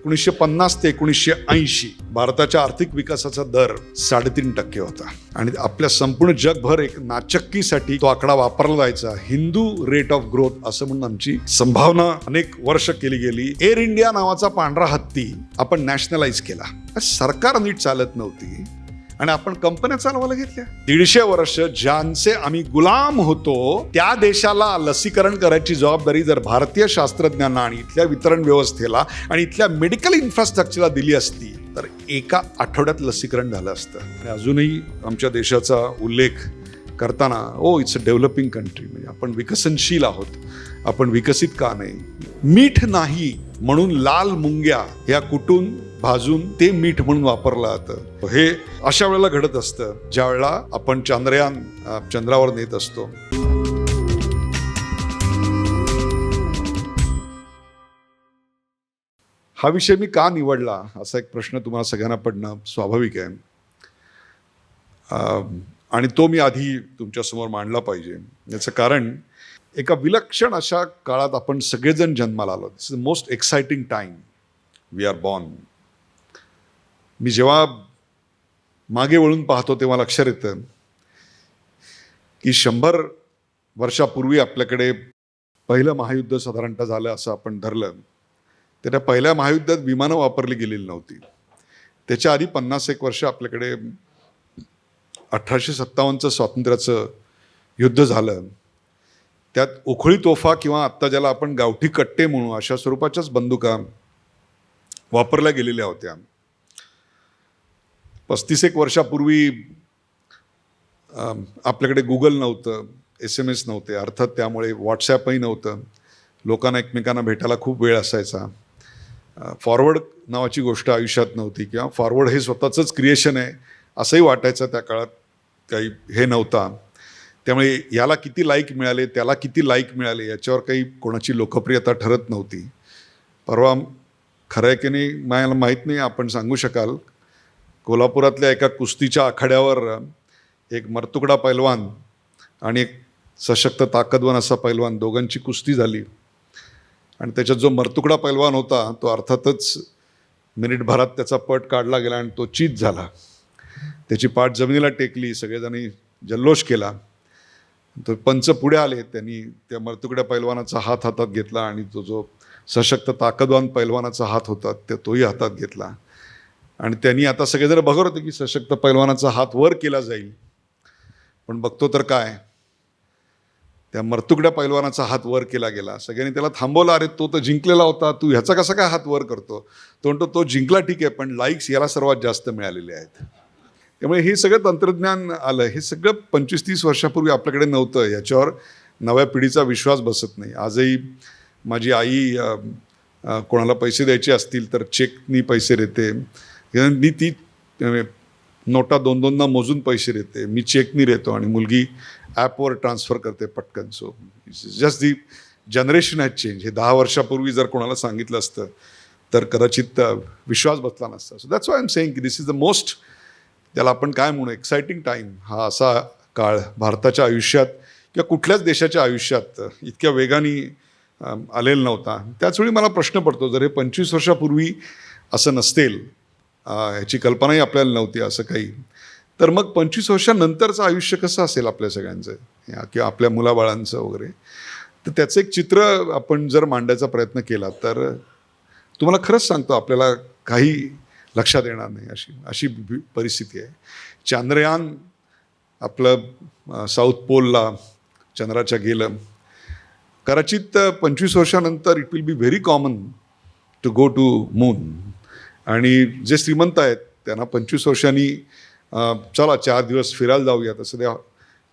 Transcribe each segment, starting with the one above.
1950 ते 1980 भारताच्या आर्थिक विकासाचा दर 3.5% होता आणि आपल्या संपूर्ण जगभर एक नाचक्कीसाठी तो आकडा वापरला जायचा. हिंदू रेट ऑफ ग्रोथ असं म्हणून आमची संभावना अनेक वर्ष केली गेली. एअर इंडिया नावाचा पांढरा हत्ती आपण नॅशनलाइज केला. सरकार नीट चालत नव्हती आणि आपण कंपन्या चालवायला घेतल्या. 150 वर्ष ज्यांचे आम्ही गुलाम होतो त्या देशाला लसीकरण करायची जबाबदारी जर भारतीय शास्त्रज्ञांना आणि इथल्या वितरण व्यवस्थेला आणि इथल्या मेडिकल इन्फ्रास्ट्रक्चरला दिली असती तर एका आठवड्यात लसीकरण झालं असतं. आणि अजूनही आमच्या देशाचा उल्लेख करताना इट्स अ डेव्हलपिंग कंट्री, म्हणजे आपण विकसनशील आहोत, आपण विकसित का नाही. मीठ नाही म्हणून लाल मुंग्या या कुटून भाजून ते मीठ म्हणून वापरलं जातं. हे अशा वेळेला घडत असतं ज्या वेळेला आपण चांद्रयान चंद्रावर नेत असतो. हा विषय मी का निवडला असा एक प्रश्न तुम्हाला सगळ्यांना पडणं स्वाभाविक आहे आणि तो मी आधी तुमच्यासमोर मांडला पाहिजे. याचं कारण एका विलक्षण अशा काळात आपण सगळेजण जन्माला आलो. This is the most exciting time we are born. मी जेव्हा मागे वळून पाहतो तेव्हा लक्षात येतं की 100 वर्षापूर्वी आपल्याकडे पहिलं महायुद्ध साधारणतः झालं असं आपण धरलं तर त्या पहिल्या महायुद्धात विमानं वापरली गेलेली नव्हती. त्याच्या आधी 50-1 वर्ष आपल्याकडे 1857चं स्वातंत्र्याचं युद्ध झालं. त्यात उखळी तोफा किंवा आत्ता ज्याला आपण गावठी कट्टे म्हणू अशा स्वरूपाच्याच बंदुका वापरल्या गेलेल्या होत्या. 35-1 वर्षापूर्वी आपल्याकडे गुगल नव्हतं, SMS नव्हते, अर्थात त्यामुळे व्हॉट्सॲपही नव्हतं. लोकांना एकमेकांना भेटायला खूप वेळ असायचा. फॉरवर्ड नावाची गोष्ट आयुष्यात नव्हती किंवा फॉरवर्ड हे स्वतःचंच क्रिएशन आहे असंही वाटायचं त्या काळात. काही हे नव्हता. त्यामुळे याला किती लाईक मिळाले, त्याला किती लाईक मिळाले याच्यावर काही कोणाची लोकप्रियता ठरत नव्हती. परवा खरं आहे की नाही मला माहीत नाही, आपण सांगू शकाल, कोल्हापुरातल्या एका कुस्तीच्या आखाड्यावर एक मरतुकडा पैलवान आणि एक सशक्त ताकदवान असा पैलवान दोघांची कुस्ती झाली आणि त्याच्यात जो मरतुकडा पैलवान होता तो अर्थातच मिनिटभरात त्याचा पट काढला गेला आणि तो चीत झाला. त्याची पाठ जमिनीला टेकली, सगळेजणी जल्लोष केला. तो पंच पुढे आले, त्यांनी त्या मरतुकड्या पैलवानाचा हात हातात घेतला आणि तो जो सशक्त ताकदवान पैलवानाचा हात होता तोही हातात घेतला आणि त्यांनी आता सगळेजण बघत होते की सशक्त पैलवानाचा हात वर केला जाईल. पण बघतो तर काय, त्या मरतुकड्या पैलवानाचा हात वर केला गेला. सगळ्यांनी त्याला थांबवलं. अरे तो तर जिंकलेला होता, तू ह्याचा कसा काय हात वर करतो? तो म्हणतो तो जिंकला ठीक आहे, पण लाईक्स याला सर्वात जास्त मिळालेले आहेत. त्यामुळे हे सगळं तंत्रज्ञान आलं. हे सगळं 25-30 वर्षापूर्वी आपल्याकडे नव्हतं. याच्यावर नव्या पिढीचा विश्वास बसत नाही. आजही माझी आई कोणाला पैसे द्यायचे असतील तर चेकनी पैसे देते. मी ती नोटा 2-2 मोजून पैसे देते. मी चेकनी देतो आणि मुलगी ॲपवर ट्रान्सफर करते पटकन. So just the generation has change. हे 10 वर्षापूर्वी जर कोणाला सांगितलं असतं तर कदाचित विश्वास बसला नसता. So that's why I am saying की दिस इज द मोस्ट, त्याला आपण काय म्हणू, एक्साइटिंग टाईम. हा असा काळ भारताच्या आयुष्यात किंवा कुठल्याच देशाच्या आयुष्यात इतक्या वेगाने आलेला नव्हता. त्याचवेळी मला प्रश्न पडतो, जर हे 25 वर्षापूर्वी असं नसतेल, ह्याची कल्पनाही आपल्याला नव्हती असं काही, तर मग 25 वर्षानंतरचं आयुष्य कसं असेल आपल्या सगळ्यांचं किंवा आपल्या मुलाबाळांचं वगैरे. तर त्याचं एक चित्र आपण जर मांडायचा प्रयत्न केला तर तुम्हाला खरंच सांगतो आपल्याला काही लक्षात येणार नाही अशी परिस्थिती आहे. चांद्रयान आपलं साऊथ पोलला चंद्राच्या गेलं. कदाचित 25 वर्षानंतर it will be very common to go to moon. आणि जे श्रीमंत आहेत त्यांना 25 वर्षांनी चला 4 दिवस फिरायला जाऊया, तसं त्या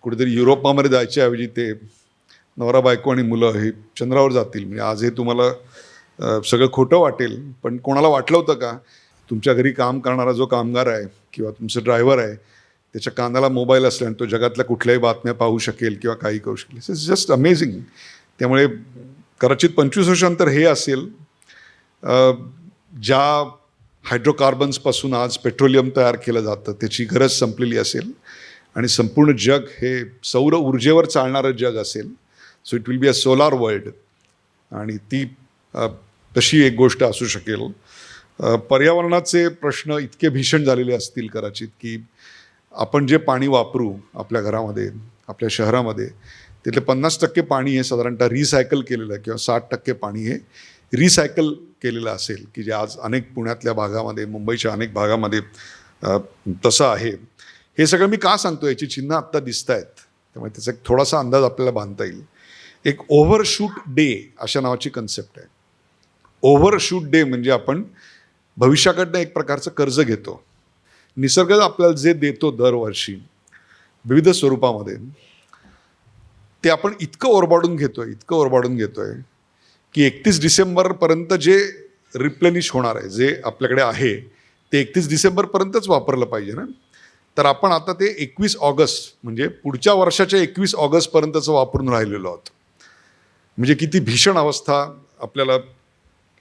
कुठेतरी युरोपामध्ये जायच्याऐवजी ते नवरा बायको आणि मुलं हे चंद्रावर जातील. म्हणजे आज हे तुम्हाला सगळं खोटं वाटेल, पण कोणाला वाटलं होतं का तुमच्या घरी काम करणारा जो कामगार आहे किंवा तुमचं ड्रायव्हर आहे त्याच्या कानाला मोबाईल असल्याने तो जगातल्या कुठल्याही बातम्या पाहू शकेल किंवा काही करू शकेल. It's just amazing. त्यामुळे कदाचित 25 वर्षानंतर हे असेल, ज्या हायड्रोकार्बन्सपासून आज पेट्रोलियम तयार केलं जातं त्याची गरज संपलेली असेल आणि संपूर्ण जग हे सौर ऊर्जेवर चालणारं जग असेल. So it will be a solar world. आणि ती तशी एक गोष्ट असू शकेल. पर्यावरणाचे प्रश्न इतके भीषण झालेले असतील कदाचित की आपण जे पाणी वापरू आपल्या घरामध्ये, आपल्या शहरामध्ये, तिथले 50% पाणी हे साधारणतः रिसायकल केलेलं आहे किंवा 60% पाणी हे रिसायकल केलेलं असेल, की जे आज अनेक पुण्यातल्या भागामध्ये, मुंबईच्या अनेक भागामध्ये तसं आहे. हे सगळं मी का सांगतो, याची चिन्ह आत्ता दिसत आहेत, त्यामुळे त्याचा एक थोडासा अंदाज आपल्याला बांधता येईल. एक ओव्हरशूट डे अशा नावाची कन्सेप्ट आहे. ओव्हरशूट डे म्हणजे आपण भविष्याकडनं एक प्रकारचं कर्ज घेतो. निसर्ग आपल्याला जे देतो दरवर्षी विविध स्वरूपामध्ये, ते आपण इतकं ओरबाडून घेतोय की 31 डिसेंबरपर्यंत जे रिप्लेनिश होणार आहे, जे आपल्याकडे आहे ते 31 डिसेंबरपर्यंतच वापरलं पाहिजे ना. तर आपण आता ते 21 ऑगस्ट म्हणजे पुढच्या वर्षाच्या 21 ऑगस्टपर्यंतचं वापरून राहिलेलो आहोत. म्हणजे किती भीषण अवस्था आपल्याला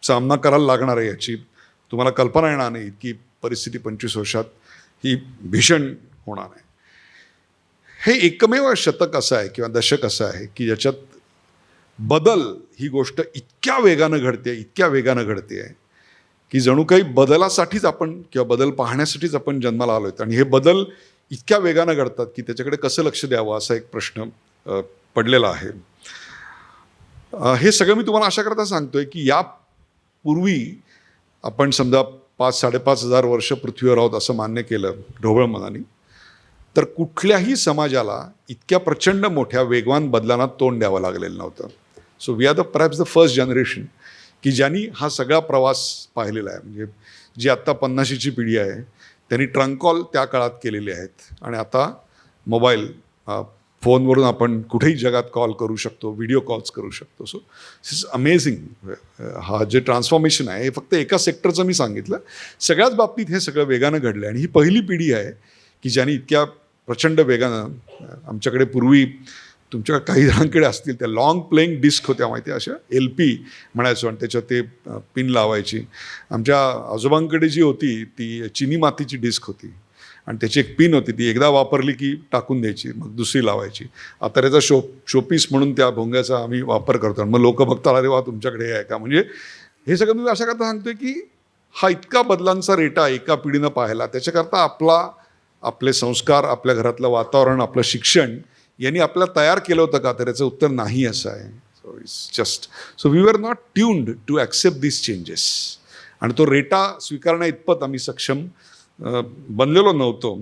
सामना करायला लागणार आहे याची तुम्हाला कल्पना येणार नाही. इतकी परिस्थिती 25 वर्षात ही भीषण होणार आहे. हे एकमेव शतक असं आहे किंवा दशक असं आहे की ज्याच्यात बदल ही गोष्ट इतक्या वेगानं घडते आहे की जणू काही बदलासाठीच आपण किंवा बदल पाहण्यासाठीच आपण जन्माला आलो आहेत. आणि हे बदल इतक्या वेगानं घडतात की त्याच्याकडे कसं लक्ष द्यावं असा एक प्रश्न पडलेला आहे. हे सगळं मी तुम्हाला अशा करता सांगतोय की यापूर्वी आपण समजा 5,000-5,500 वर्ष पृथ्वीवर आहोत असं मान्य केलं ढोबळ मनाने, तर कुठल्याही समाजाला इतक्या प्रचंड मोठ्या वेगवान बदलांना तोंड द्यावं लागलेलं नव्हतं. So we are perhaps the first generation की ज्यांनी हा सगळा प्रवास पाहिलेला आहे. म्हणजे जी आत्ता 50ची पिढी आहे त्यांनी ट्रंक कॉल त्या काळात केलेले आहेत आणि आता मोबाईल फोनवरून आपण कुठेही जगात कॉल करू शकतो, व्हिडिओ कॉल्स करू शकतो. So this is amazing. हा जे ट्रान्सफॉर्मेशन आहे हे फक्त एका सेक्टरचं मी सांगितलं, सगळ्याच बाबतीत हे सगळं वेगानं घडलं. आणि ही पहिली पिढी आहे की ज्यांनी इतक्या प्रचंड वेगानं, आमच्याकडे पूर्वी तुमच्या काही जणांकडे असतील त्या लॉंग प्लेइंग डिस्क होत्या माहिती आहे, अशा LP म्हणायचो आणि त्याच्यात ते पिन लावायची. आमच्या आजोबांकडे जी होती ती चिनी मातीची डिस्क होती आणि त्याची एक पिन होती, ती एकदा वापरली की टाकून द्यायची, मग दुसरी लावायची. आता त्याचा शोपीस म्हणून त्या भोंग्याचा आम्ही वापर करतो. मग लोक बघतात, अरे वा तुमच्याकडे हे आहे का. म्हणजे हे सगळं मी अशा करता सांगतोय की हा इतका बदलांचा रेटा एका पिढीनं पाहिला, त्याच्याकरता आपले संस्कार, आपल्या घरातलं वातावरण, आपलं शिक्षण यांनी आपल्याला तयार केलं होतं का, तर याचं उत्तर नाही असं आहे. So we were not tuned to accept this changes. आणि तो रेटा स्वीकारण्या इतपत आम्ही सक्षम बनलेलो नव्हतो.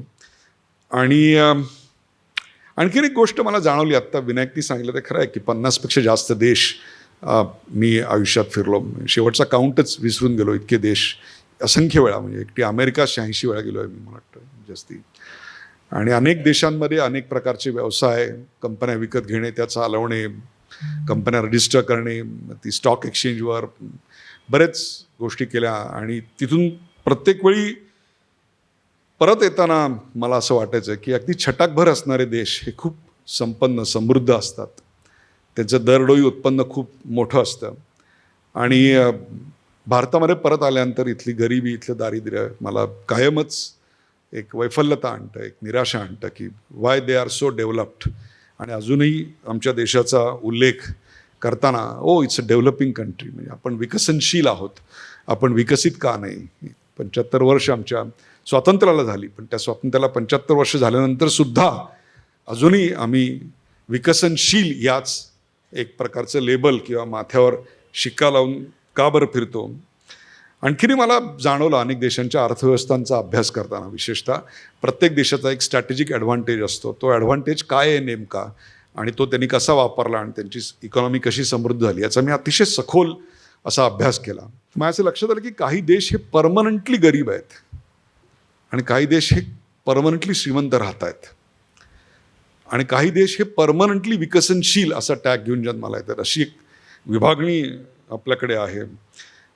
आणि आणखीन एक गोष्ट मला जाणवली आत्ता, विनायकनी सांगितलं ते खरं आहे की 50पेक्षा जास्त देश मी आयुष्यात फिरलो. शेवटचा काउंटच विसरून गेलो, इतके देश असंख्य वेळा. म्हणजे एकटी अमेरिका 86 वेळा गेलो आहे मी, मला वाटतं जास्ती. आणि अनेक देशांमध्ये अनेक प्रकारचे व्यवसाय, कंपन्या विकत घेणे, त्या चालवणे, कंपन्या रजिस्टर करणे, ती स्टॉक एक्सचेंजवर बरेच गोष्टी केल्या. आणि तिथून प्रत्येक वेळी परत येताना मला असं वाटायचं की अगदी छटाकभर असणारे देश हे खूप संपन्न, समृद्ध असतात. त्यांचं दरडोई उत्पन्न खूप मोठं असतं. आणि भारतामध्ये परत आल्यानंतर इथली गरिबी, इथलं दारिद्र्य मला कायमच एक वैफल्यता आणतं, एक निराशा आणतं की Y they are so developed. आणि अजूनही आमच्या देशाचा उल्लेख करताना इट्स अ डेव्हलपिंग कंट्री, म्हणजे आपण विकसनशील आहोत, आपण विकसित का नाही. 75 वर्ष आमच्या स्वातंत्र्याला झाली, पण त्या स्वातंत्र्याला 75 वर्ष झाल्यानंतर सुद्धा अजूनही आम्ही विकसनशील याच एक प्रकारचं लेबल किंवा माथ्यावर शिक्का लावून का बरं फिरतो. आणखीनही मला जाणवलं अनेक देशांच्या अर्थव्यवस्थांचा अभ्यास करताना, विशेषतः प्रत्येक देशाचा एक स्ट्रॅटेजिक ॲडव्हान्टेज असतो. तो ॲडव्हान्टेज काय आहे नेमका आणि तो त्यांनी कसा वापरला आणि त्यांची इकॉनॉमी कशी समृद्ध झाली याचा मी अतिशय सखोल असा अभ्यास केला. माझ्या असं लक्षात आलं की काही देश हे परमनंटली गरीब आहेत आणि काही देश हे परमनंटली श्रीमंत राहत आहेत आणि काही देश हे परमनंटली विकसनशील असा टॅग घेऊन जन्माला येतात. अशी एक विभागणी आपल्याकडे आहे.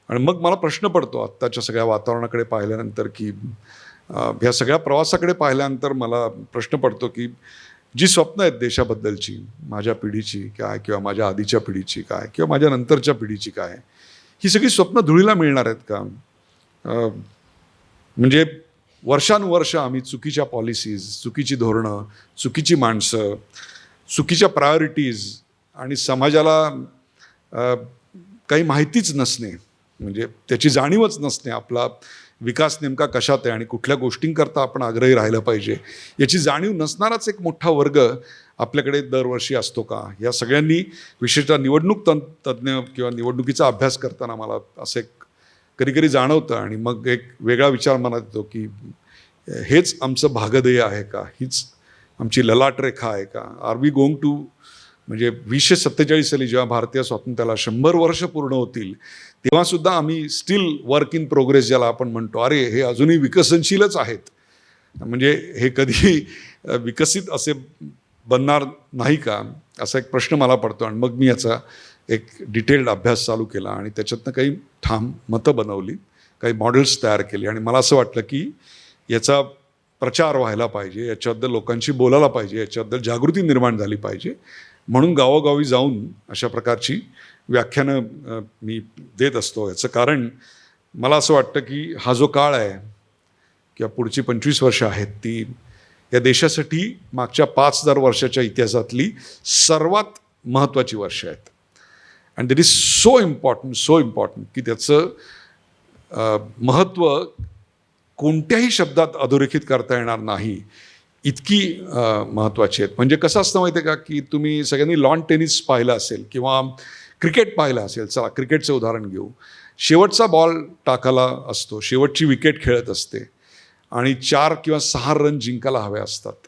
आणि मग मला प्रश्न पडतो आत्ताच्या सगळ्या वातावरणाकडे पाहिल्यानंतर की ह्या सगळ्या प्रवासाकडे पाहिल्यानंतर मला प्रश्न पडतो की जी स्वप्न आहेत देशाबद्दलची, माझ्या पिढीची काय किंवा माझ्या आधीच्या पिढीची काय किंवा माझ्या नंतरच्या पिढीची काय, ही सगळी स्वप्न धुळीला मिळणार आहेत का. म्हणजे वर्षानुवर्ष आम्ही चुकीच्या पॉलिसीज, चुकीची धोरणं, चुकीची माणसं, चुकीच्या प्रायोरिटीज आणि समाजाला काही माहितीच नसणे म्हणजे त्याची जाणीवच नसणे, आपला विकास नेमका कशात आहे आणि कुठल्या गोष्टींकरता आपण आग्रही राहिलं पाहिजे याची जाणीव नसणाराच एक मोठा वर्ग आपल्याकडे दरवर्षी असतो का? या सगळ्यांनी विशेषतः निवडणूक तज्ज्ञ किंवा निवडणुकीचा अभ्यास करताना मला असं एक कधी कधी जाणवतं आणि मग एक वेगळा विचार मनात येतो की हेच आमचं भागधेय आहे का? हीच आमची ललाटरेखा आहे का? आर वी गोइंग टू म्हणजे 1947 साली जेव्हा भारतीय स्वातंत्र्याला 100 वर्ष पूर्ण होतील तेव्हासुद्धा आम्ही स्टील वर्क इन प्रोग्रेस ज्याला आपण म्हणतो, अरे हे अजूनही विकसनशीलच आहेत, म्हणजे हे कधी विकसित असे बनणार नाही का, असा एक प्रश्न मला पडतो. आणि मग मी याचा एक डिटेल्ड अभ्यास चालू केला आणि त्याच्यातनं काही ठाम मतं बनवली, काही मॉडेल्स तयार केली आणि मला असं वाटलं की याचा प्रचार व्हायला पाहिजे, याच्याबद्दल लोकांशी बोलायला पाहिजे, याच्याबद्दल जागृती निर्माण झाली पाहिजे. म्हणून गावोगावी जाऊन अशा प्रकारची व्याख्यानं मी देत असतो. याचं कारण मला असं वाटतं की हा जो काळ आहे किंवा पुढची 25 वर्ष आहेत ती या देशासाठी मागच्या 5000 वर्षाच्या इतिहासातली सर्वात महत्त्वाची वर्ष आहेत. And that is so important की त्याचं महत्त्व कोणत्याही शब्दात अधोरेखित करता येणार नाही, इतकी महत्त्वाची आहेत. म्हणजे कसं असतं माहिती आहे का की तुम्ही सगळ्यांनी लॉन टेनिस पाहिलं असेल किंवा क्रिकेट पाहिलं असेल. चला क्रिकेटचं उदाहरण घेऊ. शेवटचा बॉल टाकायला असतो, शेवटची विकेट खेळत असते आणि 4 किंवा 6 रन जिंकायला हवे असतात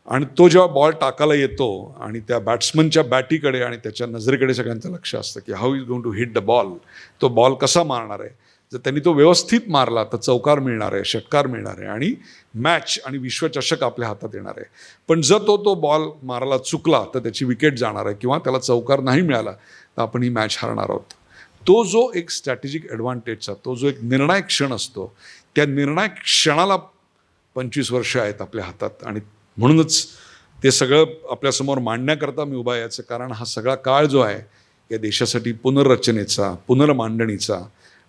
आणि तो जेव्हा बॉल टाकायला येतो आणि त्या बॅट्समनच्या बॅटीकडे आणि त्याच्या नजरेकडे सगळ्यांचं लक्ष असतं की how is going to hit the ball, तो बॉल कसा मारणार आहे. जर त्यांनी तो व्यवस्थित मारला तर चौकार मिळणार आहे, षटकार मिळणार आहे आणि मॅच आणि विश्वचषक आपल्या हातात येणार आहे. पण जर तो बॉल मारायला चुकला तर त्याची विकेट जाणार आहे किंवा त्याला चौकार नाही मिळाला तर आपण ही मॅच हरणार आहोत. तो जो एक स्ट्रॅटेजिक ॲडव्हान्टेजचा, तो जो एक निर्णायक क्षण असतो, त्या निर्णायक क्षणाला 25 वर्ष आहेत आपल्या हातात आणि म्हणूनच ते सगळं आपल्यासमोर मांडण्याकरता मी उभा याचं कारण हा सगळा काळ जो आहे या देशासाठी पुनर्रचनेचा, पुनर्मांडणीचा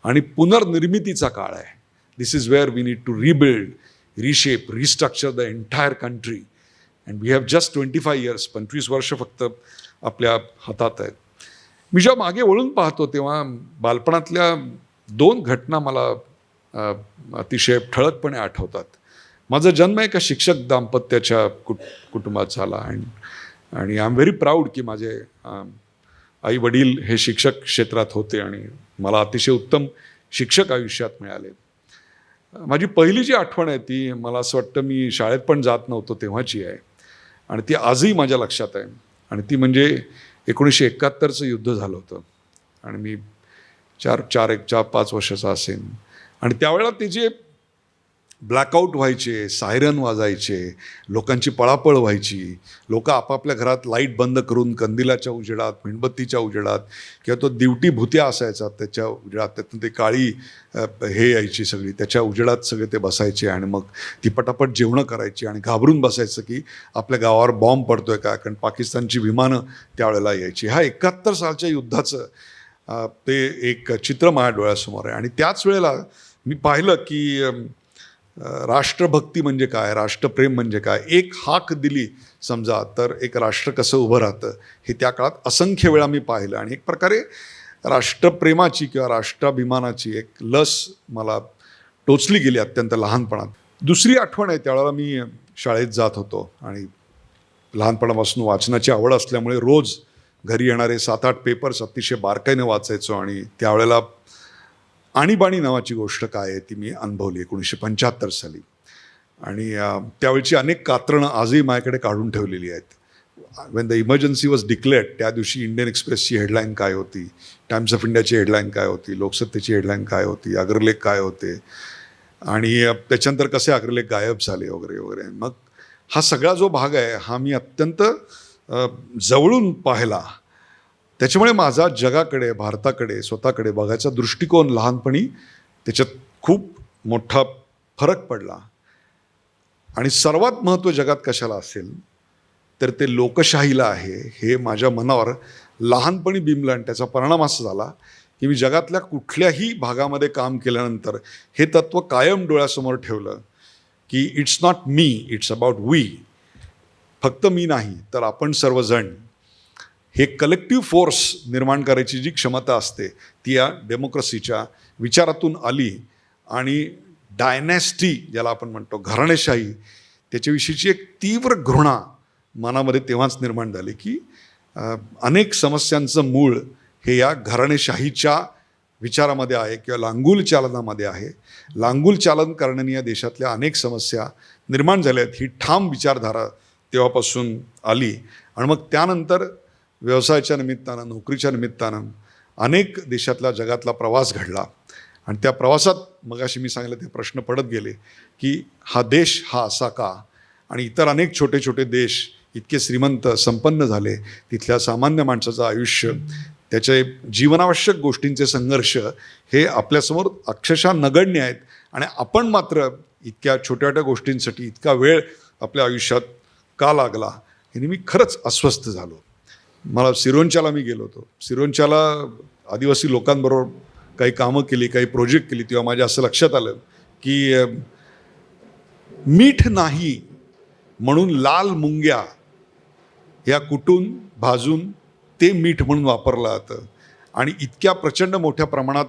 आणि पुनर्निर्मितीचा काळ आहे. This is where we need to rebuild, reshape, restructure the entire country and we have just 25 years. 25 वर्ष फक्त आपल्या हातात आहेत. मी जेव्हा मागे वळून पाहतो तेव्हा बालपणातल्या 2 घटना मला अतिशय ठळकपणे आठवतात. माझा जन्म एका शिक्षक दाम्पत्याच्या कुटुंबात झाला आणि आय एम व्हेरी प्राऊड की माझे आई वडील हे शिक्षक क्षेत्रात होते आणि मला अतिशय उत्तम शिक्षक आयुष्यात मिळाले. माझी पहिली जी आठवण आहे ती मला असं वाटतं मी शाळेत पण जात नव्हतो तेव्हाची आहे आणि ती आजही माझ्या लक्षात आहे आणि ती म्हणजे 1971चं युद्ध झालं होतं आणि मी 4-5 वर्षाचा असेन आणि त्यावेळेला ते जे ब्लॅकआउट व्हायचे, सायरन वाजायचे, लोकांची पळापळ व्हायची, लोक आपापल्या घरात लाईट बंद करून कंदिलाच्या उजेडात, मेणबत्तीच्या उजेडात किंवा तो दिवटी भुत्या असायचा त्याच्या उजेडात, त्यातून ते काळी हे यायची सगळी, त्याच्या उजेडात सगळे ते बसायचे आणि मग ती पटापट जेवणं करायची आणि घाबरून बसायचं की आपल्या गावावर बॉम्ब पडतोय का, कारण पाकिस्तानची विमानं त्यावेळेला यायची. ह्या 71 सालच्या युद्धाचं ते एक चित्र माझ्या डोळ्यासमोर आहे आणि त्याच वेळेला मी पाहिलं की राष्ट्रभक्ती म्हणजे काय, राष्ट्रप्रेम म्हणजे काय, एक हाक दिली समजा तर एक राष्ट्र कसं उभं राहतं हे त्या काळात असंख्य वेळा मी पाहिलं आणि एक प्रकारे राष्ट्रप्रेमाची किंवा राष्ट्राभिमानाची एक लस मला टोचली गेली अत्यंत लहानपणात. दुसरी आठवण आहे त्यावेळेला मी शाळेत जात होतो आणि लहानपणापासून वाचनाची आवड असल्यामुळे रोज घरी येणारे 7-8 पेपर्स अतिशय बारकाईने वाचायचो आणि त्यावेळेला आणीबाणी नावाची गोष्ट काय आहे ती मी अनुभवली 1975 साली आणि त्यावेळची अनेक कात्रणं आजही माझ्याकडे काढून ठेवलेली आहेत. Wien the emergency was declared त्या दिवशी इंडियन एक्सप्रेसची हेडलाईन काय होती, टाइम्स ऑफ इंडियाची हेडलाईन काय होती, लोकसत्तेची हेडलाईन काय होती, अग्रलेख काय होते आणि त्याच्यानंतर कसे अग्रलेख गायब झाले वगैरे वगैरे. मग हा सगळा जो भाग आहे हा मी अत्यंत जवळून पाहिला. त्याच्यामुळे माझा जगाकडे, भारताकडे, स्वतःकडे बघायचा दृष्टिकोन लहानपणी त्याच्यात खूप मोठा फरक पडला. आणि सर्वात महत्त्व जगात कशाला असेल तर ते लोकशाहीला आहे हे माझ्या मनावर लहानपणी बिंबलं आणि त्याचा परिणाम असा झाला की मी जगातल्या कुठल्याही भागामध्ये काम केल्यानंतर हे तत्त्व कायम डोळ्यासमोर ठेवलं की it's not me, it's about we. फक्त मी नाही तर आपण सर्वजण हे कलेक्टिव्ह फोर्स निर्माण करायची जी क्षमता असते ती या डेमोक्रेसीच्या विचारातून आली. आणि डायनॅस्टी ज्याला आपण म्हणतो, घराणेशाही, त्याच्याविषयीची एक तीव्र घृणा मनामध्ये तेव्हाच निर्माण झाली की अनेक समस्यांचं मूळ हे या घराणेशाहीच्या विचारामध्ये आहे किंवा लांगुल चालनामध्ये आहे. लांगुल चालन करण्याने या देशातल्या अनेक समस्या निर्माण झाल्या आहेत, ही ठाम विचारधारा तेव्हापासून आली. आणि मग त्यानंतर व्यवसायाच्या निमित्तानं, नोकरीच्या निमित्तानं अनेक देशातला जगातला प्रवास घडला. आणि त्या प्रवासात मगाशी मी सांगितलं ते प्रश्न पडत गेले की हा देश हा असा का, आणि इतर अनेक छोटे छोटे देश इतके श्रीमंत संपन्न झाले, तिथल्या सामान्य माणसाचं आयुष्य, त्याचे जीवनावश्यक गोष्टींचे संघर्ष हे आपल्यासमोर अक्षरशः नगण्य आहेत. आणि आपण मात्र इतक्या छोट्या छोट्या गोष्टींसाठी इतका वेळ आपल्या आयुष्यात का लागला, हे मी खरंच अस्वस्थ झालो. मला सिरोंचाला मी गेलो होतो. सिरोंचाला आदिवासी लोकांबरोबर काही कामं केली, काही प्रोजेक्ट केली, तेव्हा माझ्या असं लक्षात आलं की मीठ नाही म्हणून लाल मुंग्या या कुटून भाजून ते मीठ म्हणून वापरलं जातं. आणि इतक्या प्रचंड मोठ्या प्रमाणात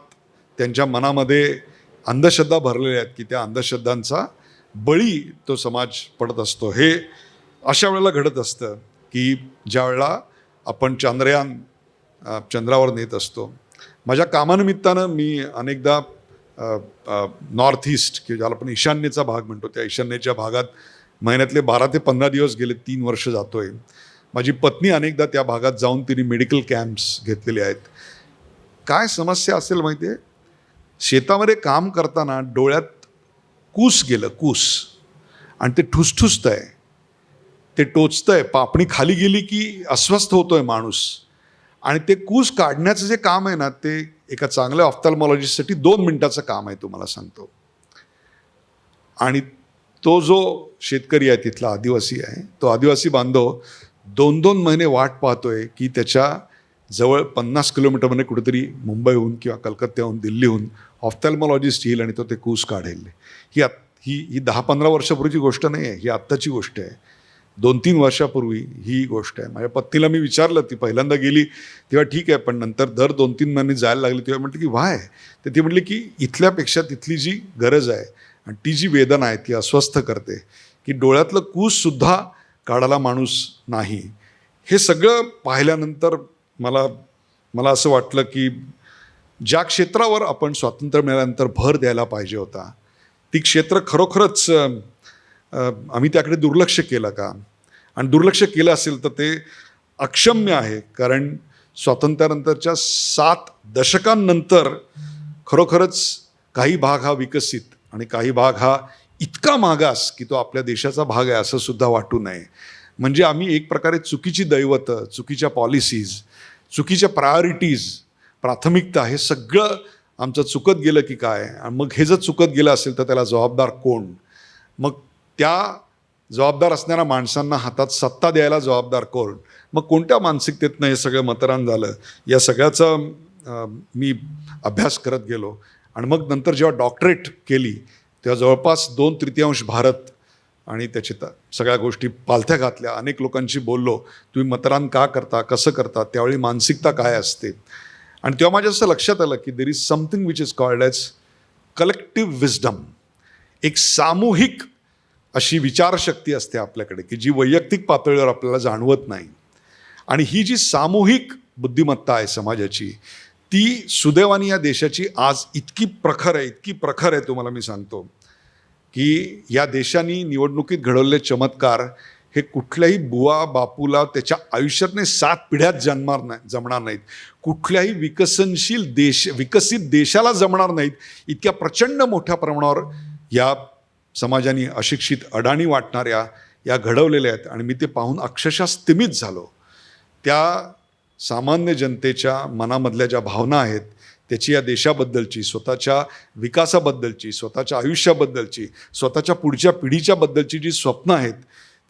त्यांच्या मनामध्ये अंधश्रद्धा भरलेल्या आहेत की त्या अंधश्रद्धांचा बळी तो समाज पडत असतो. हे अशा वेळेला घडत असतं की ज्या वेळेला आपण चांद्रयान चंद्रावर नेत असतो. माझ्या कामानिमित्तानं मी अनेकदा नॉर्थ ईस्ट किंवा ज्याला आपण ईशान्येचा भाग म्हणतो, त्या ईशान्येच्या भागात महिन्यातले 12 ते 15 दिवस गेले 3 वर्ष जातो आहे. माझी पत्नी अनेकदा त्या भागात जाऊन तिने मेडिकल कॅम्प्स घेतलेले आहेत. काय समस्या असेल माहिती आहे, शेतामध्ये काम करताना डोळ्यात कूस गेलं, कूस, आणि ते ठुसठुसतं आहे, ते टोचतं आहे, पापणी खाली गेली की अस्वस्थ होतो आहे माणूस. आणि ते कूस काढण्याचं जे काम आहे ना, ते एका चांगल्या ऑफ्थॅल्मॉलॉजिस्टसाठी 2 मिनिटाचं काम आहे, तुम्हाला सांगतो. आणि तो जो शेतकरी आहे, तिथला आदिवासी आहे, तो आदिवासी बांधव 2-2 महिने वाट पाहतोय की त्याच्या जवळ 50 किलोमीटरमध्ये कुठेतरी मुंबईहून किंवा कलकत्त्याहून, दिल्लीहून ऑफ्थॅल्मॉलॉजिस्ट येईल आणि तो ते कूस काढेल. ही 10-15 वर्षापूर्वीची गोष्ट नाही आहे, ही आत्ताची गोष्ट आहे. 2-3 वर्षापूर्वी ही गोष्ट आहे. माझ्या पत्नीला मी विचारलं, ती पहिल्यांदा गेली तेव्हा ठीक आहे, पण नंतर दर 2-3 महिने जायला लागली तेव्हा म्हटलं की व्हाय, तर ती म्हटली की इथल्यापेक्षा तिथली जी गरज आहे आणि ती जी वेदना आहे ती अस्वस्थ करते, की डोळ्यातलं कूससुद्धा काढायला माणूस नाही. हे सगळं पाहिल्यानंतर मला असं वाटलं की ज्या क्षेत्रावर आपण स्वातंत्र्य मिळाल्यानंतर भर द्यायला पाहिजे होता, ती क्षेत्र खरोखरच आम्ही त्याकडे दुर्लक्ष केलं का? आणि दुर्लक्ष केलं असेल तर ते अक्षम्य आहे. कारण स्वातंत्र्यानंतरच्या 7 दशकांनंतर खरोखरच काही भाग हा विकसित आणि काही भाग हा इतका मागास की तो आपल्या देशाचा भाग आहे असं सुद्धा वाटू नये. म्हणजे आम्ही एक प्रकारे चुकीची दैवतं, चुकीच्या पॉलिसीज, चुकीच्या प्रायोरिटीज, प्राथमिकता, हे सगळं आमचं चुकत गेलं की काय? आणि मग हे जर चुकत गेलं असेल तर त्याला जबाबदार कोण? मग त्या जबाबदार असणाऱ्या माणसांना हातात सत्ता द्यायला जबाबदार कोण? मग कोणत्या मानसिकतेतनं हे सगळं मतदान झालं? या सगळ्याचा मी अभ्यास करत गेलो. आणि मग नंतर जेव्हा डॉक्टरेट केली तेव्हा जवळपास 2/3 भारत आणि त्याची सगळ्या गोष्टी पालथ्या घातल्या. अनेक लोकांशी बोललो, तुम्ही मतदान का करता, कसं करता, त्यावेळी मानसिकता काय असते. आणि तेव्हा माझ्या असं लक्षात आलं की there is something which is called as collective wisdom. एक सामूहिक अशी विचारशक्ती असते आपल्याकडे की जी वैयक्तिक पातळीवर आपल्याला जाणवत नाही. आणि ही जी सामूहिक बुद्धिमत्ता आहे समाजाची, ती सुदैवाने या देशाची आज इतकी प्रखर आहे, तुम्हाला मी सांगतो की या देशाने निवडणुकीत घडवलेले चमत्कार हे कुठल्याही बुवा बापूला त्याच्या आयुष्यातने 7 पिढ्यात जमणार नाहीत. कुठल्याही विकसित देशाला जमणार नाहीत. इतक्या प्रचंड मोठ्या प्रमाणावर या समाजाने अशिक्षित, अडाणी वाटणाऱ्या या घडवलेल्या आहेत. आणि मी ते पाहून अक्षरशः स्तिमित झालो. त्या सामान्य जनतेच्या मनामधल्या ज्या भावना आहेत त्याची, या देशाबद्दलची, स्वतःच्या विकासाबद्दलची, स्वतःच्या आयुष्याबद्दलची, स्वतःच्या पुढच्या पिढीच्या बद्दलची जी स्वप्न आहेत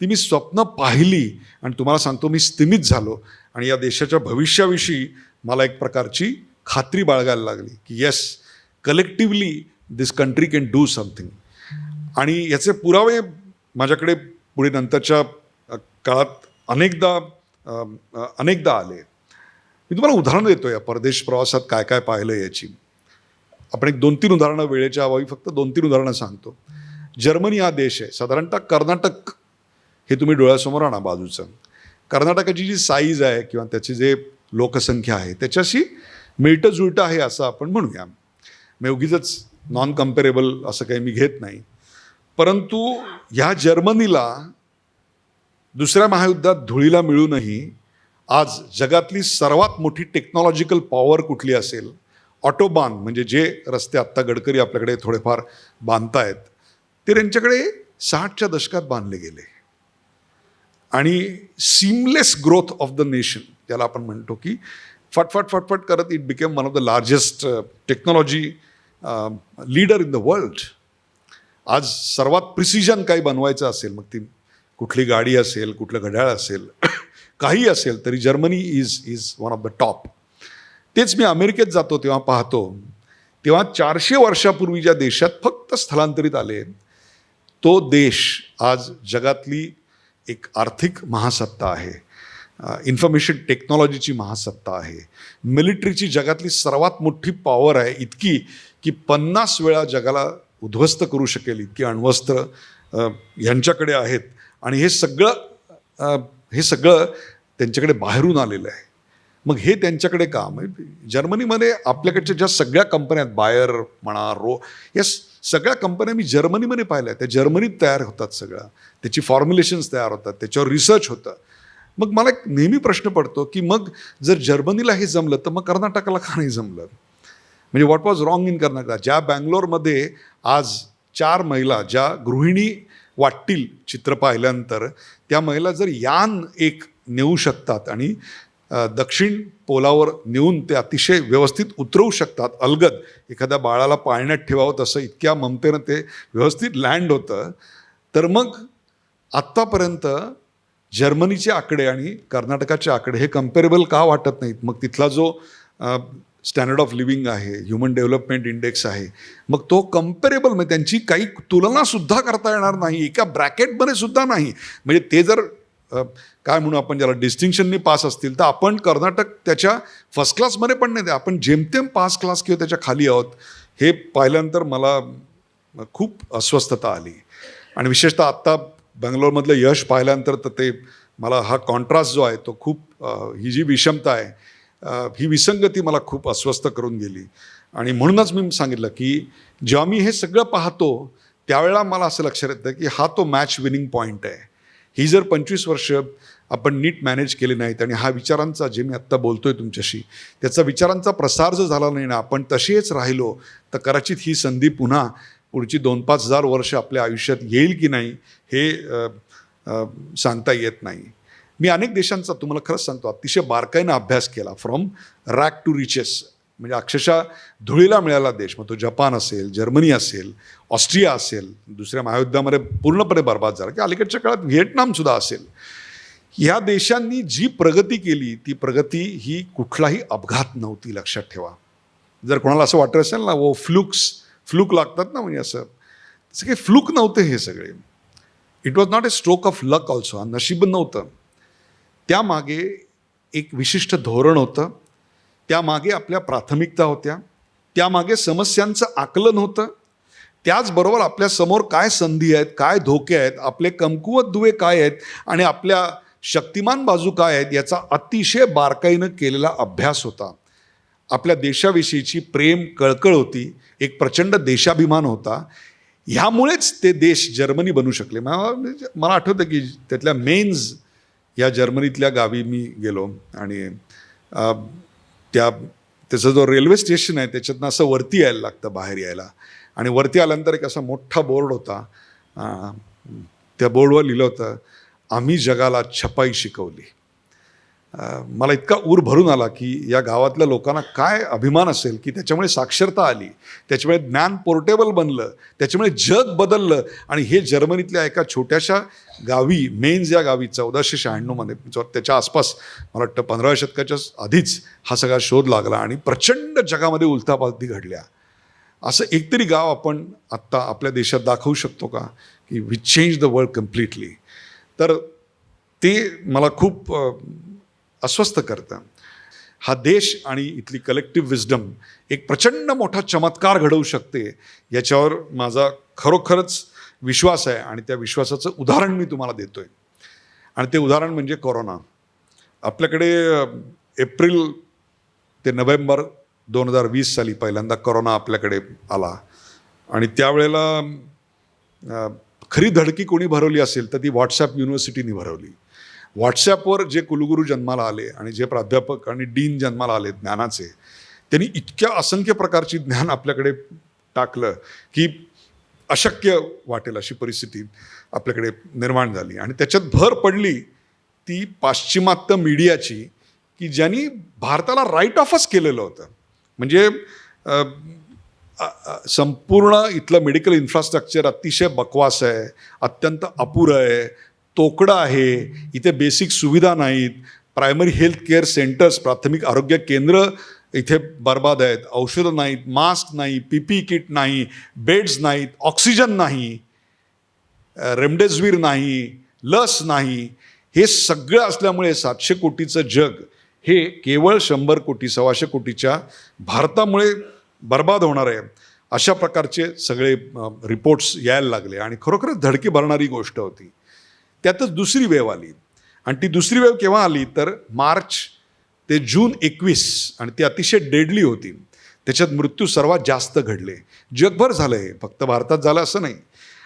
ती मी स्वप्न पाहिली. आणि तुम्हाला सांगतो मी स्तिमित झालो. आणि या देशाच्या भविष्याविषयी मला एक प्रकारची खात्री बाळगायला लागली की yes, collectively this country can do something. आणि याचे पुरावे माझ्याकडे पुढे नंतरच्या काळात अनेकदा अनेकदा आले. मी तुम्हाला उदाहरण देतो या परदेश प्रवासात काय काय पाहिलं याची. आपण एक 2-3 उदाहरणं वेळेच्या अभावी फक्त 2-3 उदाहरणं सांगतो. जर्मनी हा देश आहे. साधारणतः कर्नाटक हे तुम्ही डोळ्यासमोर आणा बाजूचं. कर्नाटकाची जी साईज आहे किंवा त्याची जे लोकसंख्या आहे त्याच्याशी मिळतं जुळतं आहे असं आपण म्हणूया. मी उगीचच नॉन कम्पेरेबल असं काही मी घेत नाही. परंतु ह्या जर्मनीला दुसऱ्या महायुद्धात धुळीला मिळूनही आज जगातली सर्वात मोठी टेक्नॉलॉजिकल पॉवर कुठली असेल, ऑटोबान म्हणजे जे रस्ते आत्ता गडकरी आपल्याकडे थोडेफार बांधतायत ते त्यांच्याकडे 60च्या दशकात बांधले गेले. आणि seamless growth of the nation ज्याला आपण म्हणतो की फटफट फटफट करत it became one of the largest technology leader in the world. आज सर्वात प्रिसिजन काही बनवायचं असेल, मग ती कुठली गाडी असेल, कुठलं घड्याळ असेल, काही असेल तरी Germany is one of the top. तेच मी अमेरिकेत जातो तेव्हा पाहतो, तेव्हा 400 वर्षापूर्वी ज्या देशात फक्त स्थलांतरित आले तो देश आज जगातली एक आर्थिक महासत्ता आहे, इन्फॉर्मेशन टेक्नॉलॉजीची महासत्ता आहे, मिलिटरीची जगातली सर्वात मोठी पॉवर आहे, इतकी की 50 वेळा जगाला उद्ध्वस्त करू शकेल इतकी अण्वस्त्र यांच्याकडे आहेत. आणि हे सगळं त्यांच्याकडे बाहेरून आलेलं आहे. मग हे त्यांच्याकडे का? म्हणजे जर्मनीमध्ये आपल्याकडच्या ज्या सगळ्या कंपन्या आहेत, बायर म्हणा, या सगळ्या कंपन्या मी जर्मनीमध्ये पाहिल्या. त्या जर्मनीत तयार होतात, सगळ्या त्याची फॉर्म्युलेशन्स तयार होतात, त्याच्यावर रिसर्च होतं. मग मला एक नेहमी प्रश्न पडतो की मग जर जर्मनीला हे जमलं तर मग कर्नाटकाला का नाही जमलं? म्हणजे what was wrong in Karnataka? ज्या बँगलोरमध्ये आज 4 महिला ज्या गृहिणी वाटतील चित्र पाहिल्यानंतर, त्या महिला जर यान एक नेऊ शकतात आणि दक्षिण पोलावर नेऊन ते अतिशय व्यवस्थित उतरवू शकतात, अलगद एखाद्या बाळाला पाळण्यात ठेवावं तसं इतक्या ममतेनं ते व्यवस्थित लँड होतं, तर मग आत्तापर्यंत जर्मनीचे आकडे आणि कर्नाटकाचे आकडे हे कम्पेरेबल का वाटत नाहीत? मग तिथला जो स्टँडर्ड ऑफ लिव्हिंग आहे, ह्युमन डेव्हलपमेंट इंडेक्स आहे, मग तो कम्पेरेबल, म्हणजे त्यांची काही तुलनासुद्धा करता येणार नाही, एका ब्रॅकेटमध्ये सुद्धा नाही. म्हणजे ते जर काय म्हणू आपण ज्याला डिस्टिंक्शननी पास असतील तर आपण कर्नाटक त्याच्या फर्स्ट क्लासमध्ये पण नाही, आपण जेमतेम पास क्लास किंवा त्याच्या खाली आहोत. हे पाहिल्यानंतर मला खूप अस्वस्थता आली. आणि विशेषतः आत्ता बँगलोरमधलं यश पाहिल्यानंतर तर ते मला हा कॉन्ट्रास्ट जो आहे तो खूप, ही जी विषमता आहे, ही विसंगती मला खूप अस्वस्थ करून गेली. आणि म्हणूनच मी सांगितलं की जेव्हा मी हे सगळं पाहतो त्यावेळेला मला असं लक्षात येतं की हा तो मॅच विनिंग पॉईंट आहे. ही जर 25 वर्ष आपण नीट मॅनेज केली नाहीत आणि हा विचारांचा, जे मी आत्ता बोलतोय तुमच्याशी, त्याचा विचारांचा प्रसार जर झाला नाही ना, आपण तसेच राहिलो तर कदाचित ही संधी पुन्हा पुढची 2-5 हजार वर्ष आपल्या आयुष्यात येईल की नाही हे सांगता येत नाही. मी अनेक देशांचा, तुम्हाला खरंच सांगतो, अतिशय बारकाईनं अभ्यास केला, फ्रॉम रॅग टू रिचेस. म्हणजे अक्षरशः धुळीला मिळाला देश, मग तो जपान असेल, जर्मनी असेल, ऑस्ट्रिया असेल, दुसऱ्या महायुद्धामध्ये पूर्णपणे बर्बाद झाला, की अलीकडच्या काळात व्हिएटनामसुद्धा असेल. ह्या देशांनी जी प्रगती केली ती प्रगती ही कुठलाही अपघात नव्हती, लक्षात ठेवा. जर कोणाला असं वाटत असेल ना, वो फ्लूक लागतात ना, म्हणजे असं तसं काही फ्लूक नव्हते हे सगळे. It was not a stroke of luck also. नशीब नव्हतं, त्यामागे एक विशिष्ट धोरण होतं, त्यामागे आपल्या प्राथमिकता होत्या, त्यामागे समस्यांचं आकलन होतं, त्याचबरोबर आपल्यासमोर काय संधी आहेत, काय धोके आहेत, आपले कमकुवत दुवे काय आहेत आणि आपल्या शक्तिमान बाजू काय आहेत याचा अतिशय बारकाईनं केलेला अभ्यास होता. आपल्या देशाविषयीची प्रेम, कळकळ होती, एक प्रचंड देशाभिमान होता. ह्यामुळेच ते देश जर्मनी बनू शकले. मला आठवतं की त्यातल्या मेन्स या जर्मनीतल्या गावी मी गेलो आणि त्याचा जो रेल्वे स्टेशन आहे त्याच्यातनं असं वरती यायला लागतं, बाहेर यायला. आणि वरती आल्यानंतर एक असा मोठा बोर्ड होता, त्या बोर्डवर लिहिलं होतं, आम्ही जगाला छपाई शिकवली. मला इतका ऊर भरून आला की या गावातल्या लोकांना काय अभिमान असेल की त्याच्यामुळे साक्षरता आली, त्याच्यामुळे ज्ञान पोर्टेबल बनलं, त्याच्यामुळे जग बदललं. आणि हे जर्मनीतल्या एका छोट्याशा गावी, मेन्स या गावी 1496 त्याच्या आसपास, मला वाटतं 15व्या शतकाच्या आधीच हा सगळा शोध लागला आणि प्रचंड जगामध्ये उलथापालथी घडल्या. असं एकतरी गाव आपण आत्ता आपल्या देशात दाखवू शकतो का की we change the world completely? तर ते मला खूप अस्वस्थ करतं. हा देश आणि इथली कलेक्टिव्ह विजडम एक प्रचंड मोठा चमत्कार घडवू शकते याच्यावर माझा खरोखरच विश्वास आहे आणि त्या विश्वासाचं उदाहरण मी तुम्हाला देतोय. आणि ते उदाहरण म्हणजे कोरोना. आपल्याकडे एप्रिल ते नोव्हेंबर 2020 साली पहिल्यांदा कोरोना आपल्याकडे आला आणि त्यावेळेला खरी धडकी कोणी भरवली असेल तर ती व्हॉट्सॲप युनिव्हर्सिटीनी भरवली. व्हॉट्सॲपवर जे कुलगुरू जन्माला आले आणि जे प्राध्यापक आणि डीन जन्माला आले ज्ञानाचे, त्यांनी इतक्या असंख्य प्रकारची ज्ञान आपल्याकडे टाकलं की अशक्य वाटेल अशी परिस्थिती आपल्याकडे निर्माण झाली. आणि त्याच्यात भर पडली ती पाश्चिमात्य मीडियाची की ज्यांनी भारताला राईट ऑफच केलेलं होतं. म्हणजे संपूर्ण इथलं मेडिकल इन्फ्रास्ट्रक्चर अतिशय बकवास आहे, अत्यंत अपुरं आहे, तोकडं आहे, इथे बेसिक सुविधा नाहीत, प्रायमरी हेल्थ केअर सेंटर्स प्राथमिक आरोग्य केंद्र इथे बर्बाद आहेत, औषधं नाहीत, मास्क नाही, PPE किट नाही, बेड्स नाहीत, ऑक्सिजन नाही, रेमडेसिवीर नाही, लस नाही. हे सगळं असल्यामुळे 700 कोटीचं जग हे केवळ 100 कोटी 125 कोटीच्या भारतामुळे बर्बाद होणार आहे अशा प्रकारचे सगळे रिपोर्ट्स यायला लागले आणि खरोखरच धडकी भरणारी गोष्ट होती. त्यातच दुसरी वेव आली आणि ती दुसरी वेव केव्हा आली तर मार्च ते जून 21 आणि ती अतिशय डेडली होती. त्याच्यात मृत्यू सर्वात जास्त घडले. जगभर झालं हे, फक्त भारतात झालं असं नाही.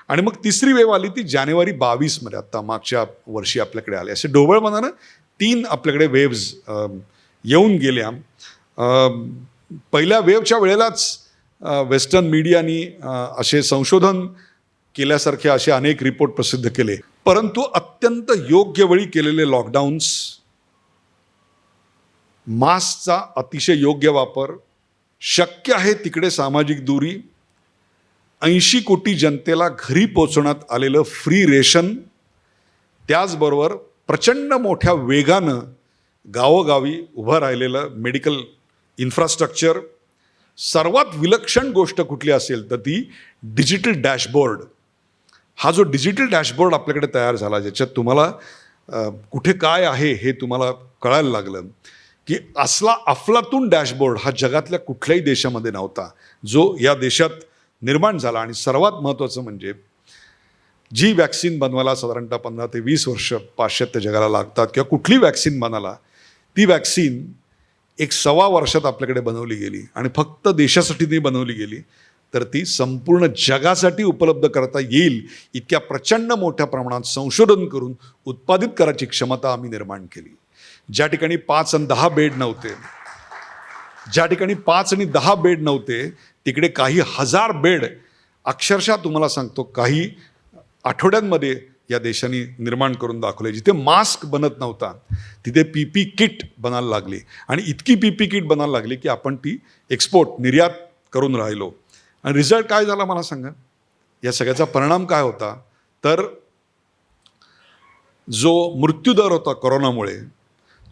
आणि मग तिसरी वेव आली ती जानेवारी 22मध्ये, आत्ता मागच्या वर्षी आपल्याकडे आले. असे ढोबळमानानं 3 आपल्याकडे वेव्ज येऊन गेल्या. पहिल्या वेवच्या वेळेलाच वेस्टर्न मीडियानी असे संशोधन केल्यासारखे असे अनेक रिपोर्ट प्रसिद्ध केले. परंतु अत्यंत योग्य वेळी केलेले लॉकडाऊन्स, मास्कचा अतिशय योग्य वापर, शक्य आहे तिकडे सामाजिक दूरी, 80 कोटी जनतेला घरी पोचवण्यात आलेलं फ्री रेशन, त्याचबरोबर प्रचंड मोठ्या वेगानं गावोगावी उभं राहिलेलं मेडिकल इन्फ्रास्ट्रक्चर, सर्वात विलक्षण गोष्ट कुठली असेल तर ती डिजिटल डॅशबोर्ड. हा जो डिजिटल डॅशबोर्ड आपल्याकडे तयार झाला ज्याच्यात तुम्हाला कुठे काय आहे हे तुम्हाला कळायला लागलं की असला अफलातून डॅशबोर्ड हा जगातल्या कुठल्याही देशामध्ये नव्हता जो या देशात निर्माण झाला. आणि सर्वात महत्त्वाचं म्हणजे जी वॅक्सिन बनवायला साधारणतः 15 ते 20 वर्ष पाश्चात्य जगाला लागतात किंवा कुठली वॅक्सिन बनायला, ती वॅक्सिन 1.25 वर्षात आपल्याकडे बनवली गेली. आणि फक्त देशासाठी नाही बनवली गेली तर ती संपूर्ण जगासाठी उपलब्ध करता येईल इतक्या प्रचंड मोठ्या प्रमाणात संशोधन करून उत्पादित करायची क्षमता आम्ही निर्माण केली. ज्या ठिकाणी 5 आणि 10 बेड नव्हते, ज्या ठिकाणी 5 आणि 10 बेड नव्हते तिकडे काही हजार बेड अक्षरशः तुम्हाला सांगतो काही आठवड्यांमध्ये या देशाने निर्माण करून दाखवले. जिथे मास्क बनत नव्हता तिथे PP किट बनायला लागली आणि इतकी PP किट बनायला लागली की आपण ती एक्सपोर्ट निर्यात करून राहिलो. आणि रिझल्ट काय झाला मला सांगा. या सगळ्याचा परिणाम काय होता तर जो मृत्यूदर होता कोरोनामुळे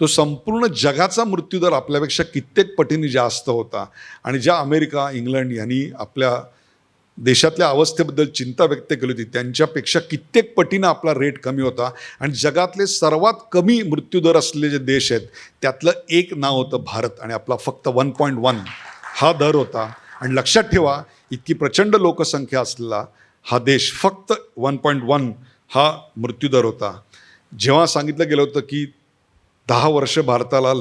तो संपूर्ण जगाचा मृत्यूदर आपल्यापेक्षा कित्येक पटीने जास्त होता. आणि ज्या अमेरिका इंग्लंड यांनी आपल्या देशातल्या अवस्थेबद्दल चिंता व्यक्त केली होती त्यांच्यापेक्षा कित्येक पटीनं आपला रेट कमी होता. आणि जगातले सर्वात कमी मृत्यूदर असलेले जे देश आहेत त्यातलं एक नाव होतं भारत आणि आपला फक्त 1.1 हा दर होता. आणि लक्षात ठेवा इतकी प्रचंड लोकसंख्या असलेला हा देश फक्त 1.1 हा मृत्यूदर होता. जेव्हा सांगितलं गेलं होतं की 10 वर्ष भारताला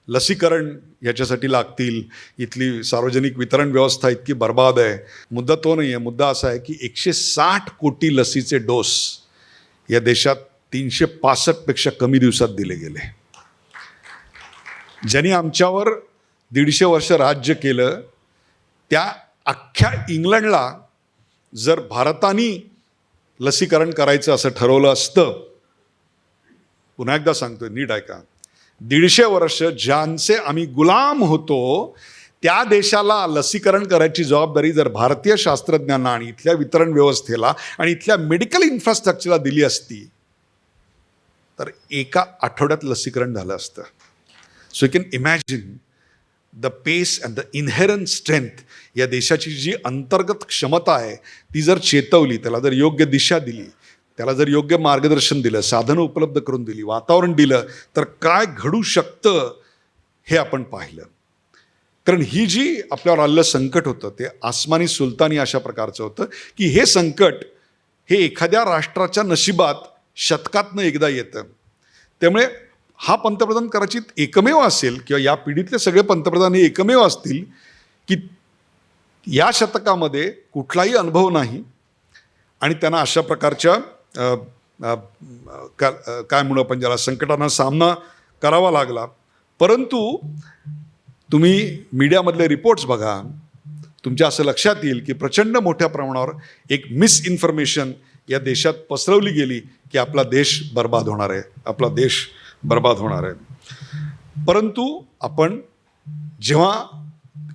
लसीकरण याच्यासाठी लागतील, इथली सार्वजनिक वितरण व्यवस्था इतकी बर्बाद आहे, मुद्दा तो नाही आहे. मुद्दा असा आहे की 160 कोटी लसीचे डोस या देशात 365पेक्षा कमी दिवसात दिले गेले. ज्यांनी आमच्यावर 150 वर्ष राज्य केलं त्या अख्ख्या इंग्लंडला जर भारताने लसीकरण करायचं असं ठरवलं असतं, पुन्हा एकदा सांगतोय नीट ऐका, 150 वर्ष ज्यांचे आम्ही गुलाम होतो त्या देशाला लसीकरण करायची जबाबदारी जर भारतीय शास्त्रज्ञांना आणि इथल्या वितरण व्यवस्थेला आणि इथल्या मेडिकल इन्फ्रास्ट्रक्चरला दिली असती तर एका आठवड्यात लसीकरण झालं असतं. So you can imagine the pace and the inherent strength. या देशाची जी अंतर्गत क्षमता आहे ती जर चेतवली, त्याला जर योग्य दिशा दिली त्याला जर योग्य मार्गदर्शन दिलं, साधनं उपलब्ध करून दिली, वातावरण दिलं, तर काय घडू शकतं हे आपण पाहिलं. कारण ही जी आपल्यावर आलेलं संकट होतं ते आसमानी सुलतानी अशा प्रकारचं होतं की हे संकट हे एखाद्या राष्ट्राच्या नशिबात शतकातनं एकदा येतं. त्यामुळे हा पंतप्रधान कदाचित एकमेव असेल किंवा या पिढीतले सगळे पंतप्रधान हे एकमेव असतील की या शतकामध्ये कुठलाही अनुभव नाही आणि त्यांना अशा प्रकारच्या काय म्हणू आपण ज्याला संकटांना सामना करावा लागला. परंतु तुम्ही मीडियामधले रिपोर्ट्स बघा, तुमच्या असं लक्षात येईल की प्रचंड मोठ्या प्रमाणावर एक मिसइन्फॉर्मेशन या देशात पसरवली गेली की आपला देश बर्बाद होणार आहे, आपला देश बर्बाद होणार आहे. परंतु आपण जेव्हा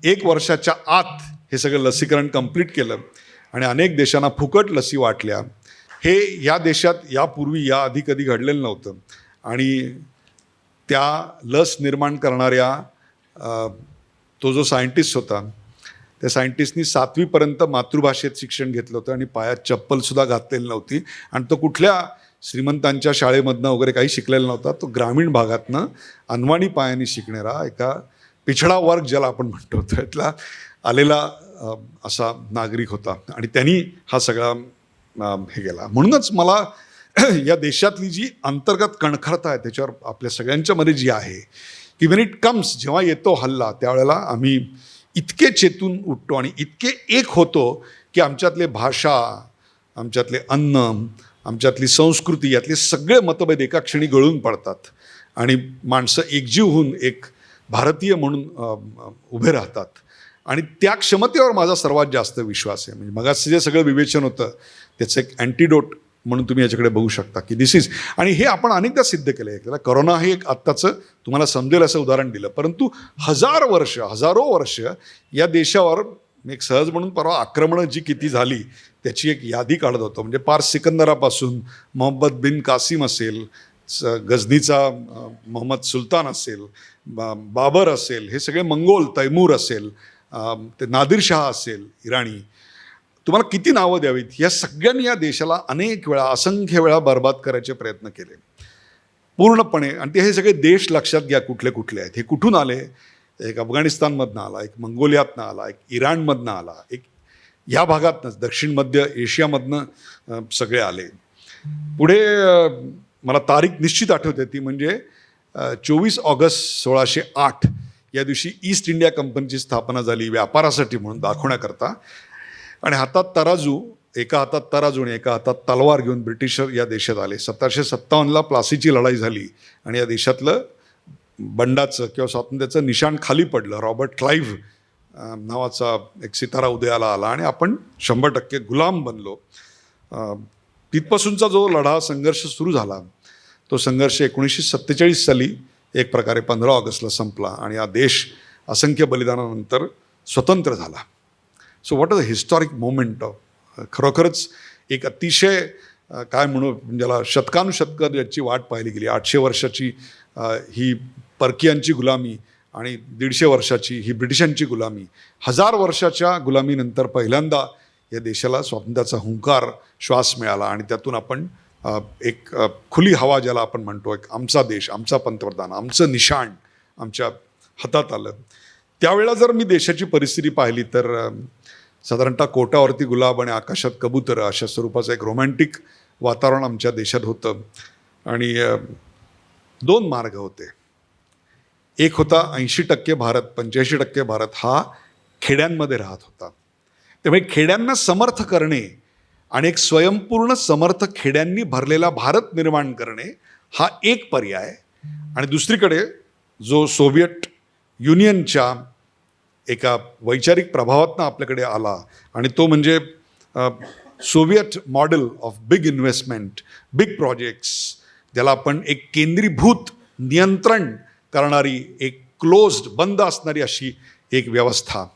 1 वर्षाच्या आत हे सगळं लसीकरण कंप्लीट केलं आणि अनेक देशांना फुकट लसी वाटल्या, हे या देशात यापूर्वी याआधी कधी घडलेलं नव्हतं. आणि त्या लस निर्माण करणाऱ्या तो जो सायंटिस्ट होता, त्या सायंटिस्टनी 7वीपर्यंत मातृभाषेत शिक्षण घेतलं होतं आणि पायात चप्पलसुद्धा घातलेली नव्हती. आणि तो कुठल्या श्रीमंतांच्या शाळेमधनं वगैरे काही शिकलेला नव्हता. तो ग्रामीण भागातनं अनवाणी पायाने शिकणारा एका पिछडा वर्ग ज्याला आपण म्हणतो त्यातला आलेला असा नागरिक होता. आणि त्यांनी हा सगळा हे केला. म्हणूनच मला या देशातली जी अंतर्गत कणखरता आहे त्याच्यावर आपल्या सगळ्यांच्यामध्ये जी आहे की व्हेन इट कम्स, जेव्हा येतो हल्ला, त्यावेळेला आम्ही इतके चेतून उठतो आणि इतके एक होतो की आमच्यातले भाषा, आमच्यातले अन्न, आमच्यातली संस्कृती यातले सगळे मतभेद एका क्षणी गळून पडतात आणि माणसं एकजीव होऊन एक भारतीय म्हणून उभे राहतात. आणि त्या क्षमतेवर माझा सर्वात जास्त विश्वास आहे. म्हणजे मगाचं जे सगळं विवेचन होतं त्याचं एक अँटीडोट म्हणून तुम्ही याच्याकडे बघू शकता की दिस इज. आणि हे आपण अनेकदा सिद्ध केलं आहे. त्याला करोना हे एक आत्ताचं तुम्हाला समजेल असं उदाहरण दिलं. परंतु हजारो वर्ष या देशावर एक सहज म्हणून परवा आक्रमणं जी किती झाली त्याची एक यादी काढत होतो. म्हणजे पार सिकंदरापासून मोहम्मद बिन कासिम असेल, गझनीचा मोहम्मद सुलतान असेल, बाबर असेल, हे सगळे मंगोल, तैमूर असेल, ते नादिरशाह असेल इराणी, तुम्हाला किती नावं द्यावीत. या सगळ्यांनी या देशाला अनेक वेळा, असंख्य वेळा बर्बाद करायचे प्रयत्न केले पूर्णपणे. आणि ते हे सगळे देश लक्षात घ्या कुठले कुठले आहेत. हे कुठून आले? एक अफगाणिस्तानमधनं आला, एक मंगोलियातनं आला, एक इराणमधनं आला, एक या भागातनंच दक्षिण मध्य एशियामधनं सगळे आले. पुढे मला तारीख निश्चित आठवते, ती म्हणजे 24 ऑगस्ट 1608 या दिवशी ईस्ट इंडिया कंपनीची स्थापना झाली व्यापारासाठी म्हणून दाखवण्याकरता. आणि हातात तराजू, एका हातात तराजू आणि एका हातात तलवार घेऊन ब्रिटिशर या देशात आले. 1757ला प्लासीची लढाई झाली आणि या देशातलं बंडाचं किंवा स्वातंत्र्याचं निशाण खाली पडलं. रॉबर्ट क्लाईव्ह नावाचा एक सितारा उदयाला आला आणि आपण 100% गुलाम बनलो. तिथपासूनचा जो लढा संघर्ष सुरू झाला तो संघर्ष 1947 साली एक प्रकारे 15 ऑगस्टला संपला आणि हा देश असंख्य बलिदानानंतर स्वतंत्र झाला. So what is a historic moment of, खरोखरच एक अतिशय काय म्हणू, ज्याला शतकानुशतकं याची वाट पाहिली गेली. 800 वर्षाची ही परकीयांची गुलामी आणि 150 वर्षाची ही ब्रिटिशांची गुलामी. 1000 वर्षाच्या गुलामीनंतर पहिल्यांदा या देशाला स्वातंत्र्याचा हुंकार श्वास मिळाला आणि त्यातून आपण एक खुली हवा ज्याला आपण म्हणतो, एक आमचा देश, आमचा पंतप्रधान, आमचं निशाण आमच्या हातात आलं. त्यावेळेला जर मी देशाची परिस्थिती पाहिली तर साधारणतः कोटावरती गुलाब आणि आकाशात कबूतर अशा स्वरूपाचं एक रोमॅन्टिक वातावरण आमच्या देशात होतं. आणि 2 मार्ग होते. एक होता 80% भारत, 85% भारत हा खेड्यांमध्ये राहत होता. त्यामुळे खेड्यांना समर्थ करणे आणि एक स्वयंपूर्ण समर्थ खेड्यांनी भरलेला भारत निर्माण करणे हा एक पर्याय. आणि दुसरीकडे जो सोव्हिएट युनियनच्या एका वैचारिक प्रभावातनं आपल्याकडे आला आणि तो म्हणजे Soviet model of big investment, big projects, ज्याला आपण एक केंद्रीभूत नियंत्रण करणारी, एक क्लोज्ड, बंद असणारी अशी एक व्यवस्था.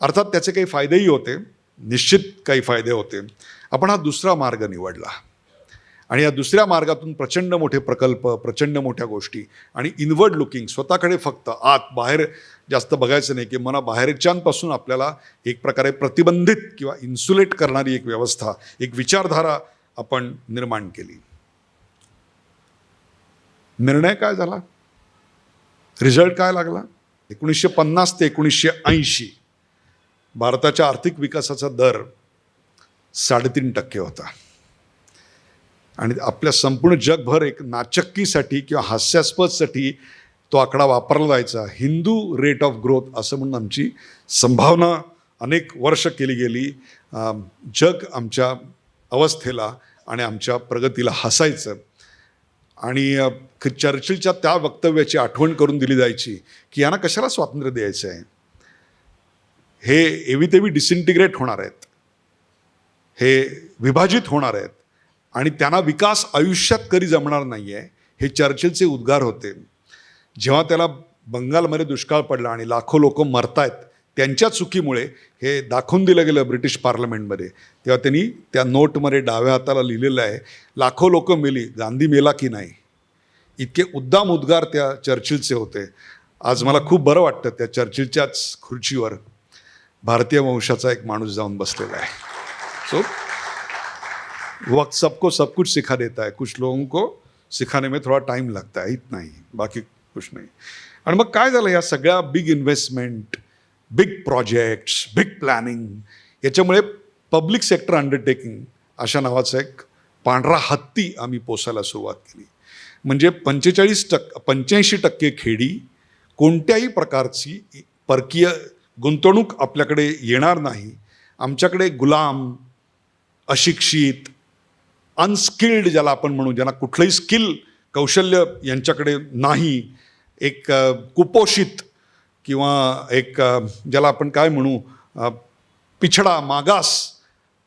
अर्थात त्याचे काही फायदेही होते, निश्चित काही फायदे होते. आपण हा दुसरा मार्ग निवडला आणि या दुसऱ्या मार्गातून प्रचंड मोठे प्रकल्प, प्रचंड मोठ्या गोष्टी आणि इनवर्ड लुकिंग, स्वतःकडे फक्त, आत बाहेर जास्त बघायचं नाही, की मला बाहेरच्यांपासून आपल्याला एक प्रकारे प्रतिबंधित किंवा इन्सुलेट करणारी एक व्यवस्था, एक विचारधारा आपण निर्माण केली. निर्णय काय झाला, रिझल्ट काय लागला? 1950 ते 1980 भारताच्या आर्थिक विकासाचा दर 3.5% होता. आणि आपल्या संपूर्ण जगभर एक नाचक्कीसाठी किंवा हास्यास्पदसाठी तो आकडा वापरला जायचा. हिंदू रेट ऑफ ग्रोथ असं म्हणून आमची संभावना अनेक वर्ष केली गेली. जग आमच्या अवस्थेला आणि आमच्या प्रगतीला हसायचं. आणि चर्चिलच्या त्या वक्तव्याची आठवण करून दिली जायची की यांना कशाला स्वातंत्र्य द्यायचं आहे, हे एवीतेवी डिसइंटिग्रेट होणार आहेत, हे विभाजित होणार आहेत आणि त्यांना विकास आयुष्यात कधी जमणार नाही आहे, हे चर्चिलचे उद्गार होते. जेव्हा त्याला बंगालमध्ये दुष्काळ पडला आणि लाखो लोक मरतायत त्यांच्या चुकीमुळे हे दाखवून दिलं गेलं ब्रिटिश पार्लमेंटमध्ये, तेव्हा त्यांनी त्या नोटमध्ये डाव्या हाताला लिहिलेलं आहे, लाखो लोक मेली, गांधी मेला की नाही. इतके उद्दाम उद्गार त्या चर्चिलचे होते. आज मला खूप बरं वाटतं त्या चर्चिलच्याच खुर्चीवर भारतीय वंशाचा एक माणूस जाऊन बसलेला आहे. सो वक्त सबको सब कुछ सिखा देता है, कुछ लोगों को सिखाने में थोड़ा टाइम लगता है, इतना ही, बाकी कुछ नाही. आणि मग काय झालं, या सगळ्या big investment, big projects, big planning, याच्यामुळे पब्लिक सेक्टर अंडरटेकिंग अशा नावाचा एक पांढरा हत्ती आम्ही पोसायला सुरुवात केली. म्हणजे 85% खेडी कोणत्याही प्रकारची परकीय गुंतवणूक आपल्याकडे येणार नाही. आमच्याकडे गुलाम, अशिक्षित, अनस्किल्ड ज्याला आपण म्हणू, ज्यांना कुठलंही स्किल कौशल्य यांच्याकडे नाही, एक कुपोषित किंवा एक ज्याला आपण काय म्हणू पिछडा, मागास,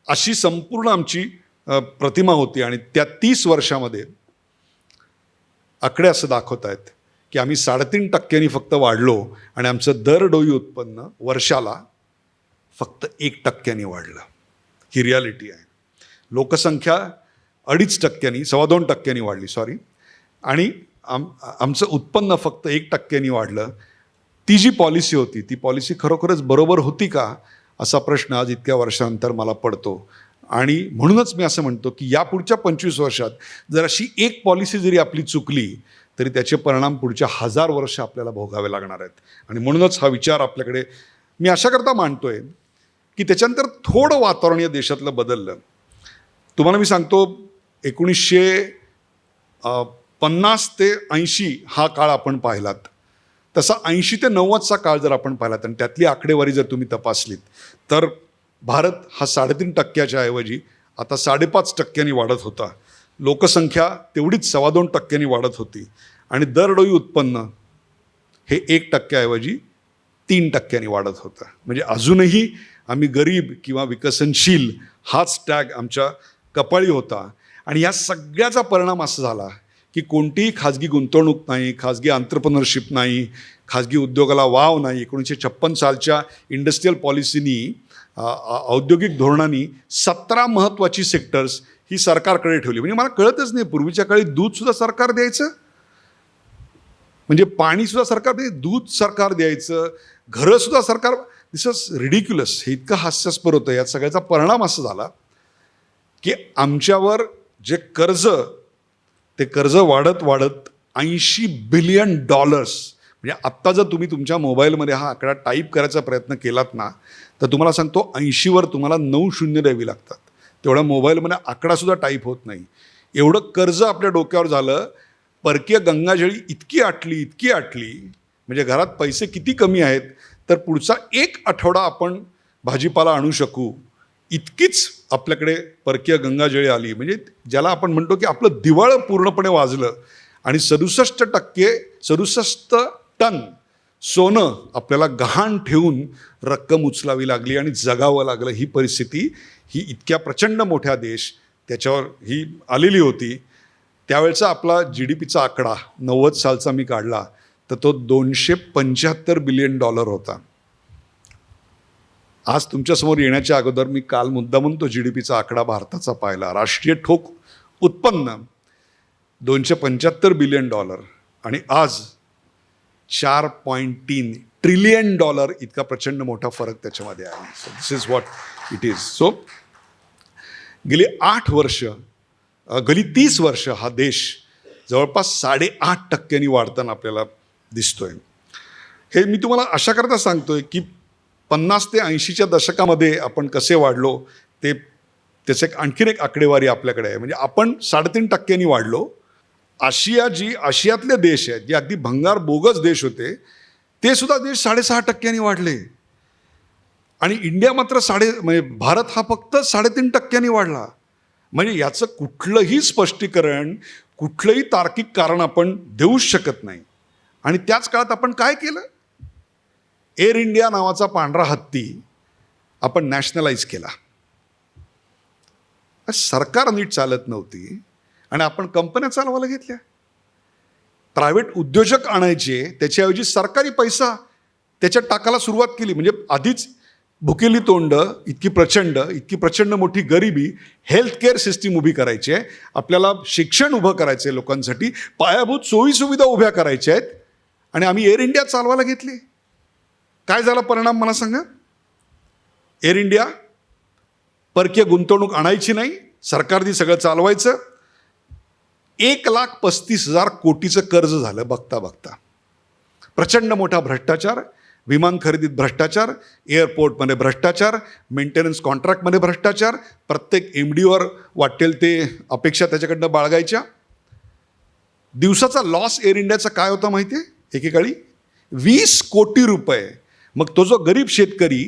अशी संपूर्ण आमची प्रतिमा होती. आणि त्या 30 वर्षामध्ये आकडे असं दाखवत आहेत की आम्ही 3.5% फक्त वाढलो आणि आमचं दरडोई उत्पन्न वर्षाला फक्त 1% वाढलं. ही रियालिटी आहे. लोकसंख्या 2.5%, 2.25% वाढली, सॉरी, आणि आमचं उत्पन्न फक्त 1% वाढलं. ती जी पॉलिसी होती, ती पॉलिसी खरोखरच बरोबर होती का, असा प्रश्न आज इतक्या वर्षानंतर मला पडतो. आणि म्हणूनच मी असं म्हणतो की या पुढच्या 25 वर्षात जर अशी एक पॉलिसी जरी आपली चुकली तरी त्याचे परिणाम पुढच्या 1000 वर्ष आपल्याला भोगावे लागणार आहेत. आणि म्हणूनच हा विचार आपल्याकडे मी अशा करता मांडतोय की त्याच्यानंतर थोडं वातावरण या देशातलं बदललं. तुम्हाला मी सांगतो, 1950 ते 80 हा काळ आपण पाहिलात, तसा 80 ते 90चा काळ जर आपण पाहिलात आणि त्यातली आकडेवारी जर तुम्ही तपासलीत तर भारत हा 3.5% ऐवजी आता 5.5% वाढत होता. लोकसंख्या तेवढीच 2.25% वाढत होती आणि दरडोई उत्पन्न हे 1% ऐवजी 3% वाढत होतं. म्हणजे अजूनही आम्ही गरीब किंवा विकसनशील हाच टॅग आमच्या कपाळी होता. आणि या सगळ्याचा परिणाम असा झाला की कोणतीही खाजगी गुंतवणूक नाही, खाजगी एंटरप्रेन्योरशिप नाही, खाजगी उद्योगाला वाव नाही. 1956 सालच्या इंडस्ट्रियल पॉलिसीनी, औद्योगिक धोरणांनी 17 महत्त्वाची सेक्टर्स ही सरकारकडे ठेवली. म्हणजे मला कळतच नाही, पूर्वीच्या काळी दूधसुद्धा सरकार द्यायचं, म्हणजे पाणीसुद्धा सरकार द्यायचं, दूध सरकार द्यायचं, घरंसुद्धा सरकार. दिस इज रिडिक्युलस. हे इतकं हास्यास्पद होतं. या सगळ्याचा परिणाम असा झाला की आमच्यावर जे कर्ज, ते कर्ज वाढत वाढत $80 बिलियन. म्हणजे आत्ता जर तुम्ही तुमच्या मोबाईलमध्ये हा आकडा टाईप करायचा प्रयत्न केलात ना, तर तुम्हाला सांगतो 80वर तुम्हाला 9 शून्य द्यावी लागतात. तेवढ्या मोबाईलमध्ये आकडासुद्धा टाईप होत नाही. एवढं कर्ज आपल्या डोक्यावर झालं. परकीय गंगाजळी इतकी आटली, इतकी आटली, म्हणजे घरात पैसे किती कमी आहेत तर पुढचा 1 आठवडा आपण भाजीपाला आणू शकू इतकीच आपल्याकडे परकीय गंगाजळी आली. म्हणजे ज्याला आपण म्हणतो की आपलं दिवाळं पूर्णपणे वाजलं. आणि 67 टन सोनं आपल्याला गहाण ठेवून रक्कम उचलावी लागली आणि जगावं लागलं. ही परिस्थिती ही इतक्या प्रचंड मोठ्या देश त्याच्यावर ही आलेली होती. त्यावेळचा आपला GDPचा आकडा 90 सालचा मी काढला तर तो $275 बिलियन होता. आज तुमच्यासमोर येण्याच्या अगोदर मी काल मुद्दामून तो GDPचा आकडा भारताचा पाहिला. राष्ट्रीय ठोक उत्पन्न $275 बिलियन आणि आज $4.3 ट्रिलियन इतका प्रचंड मोठा फरक त्याच्यामध्ये आहे. So this is what it is. So गेली 8 वर्ष गेली 30 वर्ष हा देश जवळपास 8.5% वाढताना आपल्याला दिसतोय. हे मी तुम्हाला अशा करता सांगतोय की 50 ते 80च्या दशकामध्ये आपण कसे वाढलो त्याचं आणखीन एक आकडेवारी आपल्याकडे आहे. म्हणजे आपण 3.5% वाढलो. आशियातले देश आहेत जे अगदी भंगार बोगस देश होते ते सुद्धा देश 6.5% वाढले. आणि इंडिया मात्र म्हणजे भारत हा फक्त 3.5% वाढला. म्हणजे याचं कुठलंही स्पष्टीकरण, कुठलंही तार्किक कारण आपण देऊच शकत नाही. आणि त्याच काळात आपण काय केलं? एअर इंडिया नावाचा पांढरा हत्ती आपण नॅशनलाइज केला. सरकार नीट चालत नव्हती आणि आपण कंपन्या चालवायला घेतल्या. प्रायव्हेट उद्योजक आणायचे, त्याच्याऐवजी सरकारी पैसा त्याच्यात टाकायला सुरुवात केली. म्हणजे आधीच भुकेली तोंड, इतकी प्रचंड मोठी गरिबी, हेल्थ केअर सिस्टीम उभी करायची आहे, आपल्याला शिक्षण उभं करायचं आहे, लोकांसाठी पायाभूत सोयीसुविधा उभ्या करायच्या आहेत आणि आम्ही एअर इंडिया चालवायला घेतली. काय झाला परिणाम मला सांगा? एअर इंडिया परकीय गुंतवणूक आणायची नाही, सरकारने सगळं चालवायचं. 1,35,000 कोटीचं कर्ज झालं बघता बघता. प्रचंड मोठा भ्रष्टाचार, विमान खरेदीत भ्रष्टाचार, एअरपोर्टमध्ये भ्रष्टाचार, मेंटेनन्स कॉन्ट्रॅक्टमध्ये भ्रष्टाचार, प्रत्येक MDवर वाटेल ते अपेक्षा त्याच्याकडनं बाळगायच्या. दिवसाचा लॉस एअर इंडियाचा काय होता माहिती आहे? एकेकाळी 20 कोटी रुपये. मग तो जो गरीब शेतकरी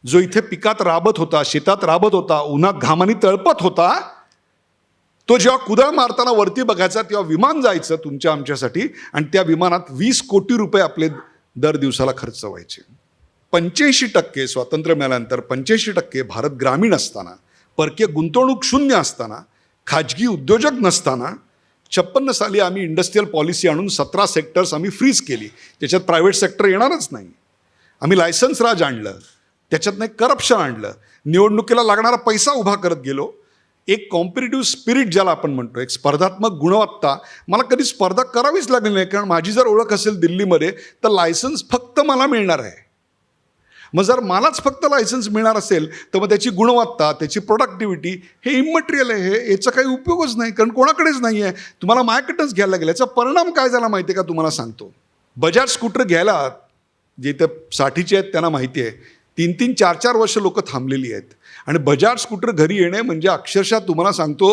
जो इथे पिकात राबत होता, शेतात राबत होता, उन्हात घामाने तळपत होता, तो जेव्हा कुदळ मारताना वरती बघायचा तेव्हा विमान जायचं तुमच्या आमच्यासाठी आणि त्या विमानात 20 कोटी रुपये आपले दर दिवसाला खर्च व्हायचे. 85% स्वातंत्र्य मिळाल्यानंतर 85% भारत ग्रामीण असताना, परकीय गुंतवणूक शून्य असताना, खाजगी उद्योजक नसताना 56 साली आम्ही इंडस्ट्रियल पॉलिसी आणून 17 सेक्टर्स आम्ही फ्रीज केली. त्याच्यात प्रायव्हेट सेक्टर येणारच नाही. आम्ही लायसन्स राज आणलं, त्याच्यात नाही करप्शन आणलं, निवडणुकीला लागणारा पैसा उभा करत गेलो. एक कॉम्पिटिटिव्ह स्पिरिट ज्याला आपण म्हणतो, एक स्पर्धात्मक गुणवत्ता. मला कधी स्पर्धा करावीच लागली नाही, कारण माझी जर ओळख असेल दिल्लीमध्ये तर लायसन्स फक्त मला मिळणार आहे. मग जर मलाच फक्त लायसन्स मिळणार असेल तर मग त्याची गुणवत्ता, त्याची प्रोडक्टिव्हिटी हे इमटेरियल आहे, हे याचा काही उपयोगच नाही, कारण कोणाकडेच नाही आहे. तुम्हाला माझ्याकडेच घ्यायला लागेल. याचा परिणाम काय झाला माहिती आहे का? तुम्हाला सांगतो. बजाज स्कूटर घ्यायला जे ते 60चे आहेत त्यांना माहिती आहे, 3-3, 4-4 वर्ष लोक थांबलेली आहेत. आणि बजाज स्कूटर घरी येणे म्हणजे अक्षरशः तुम्हाला सांगतो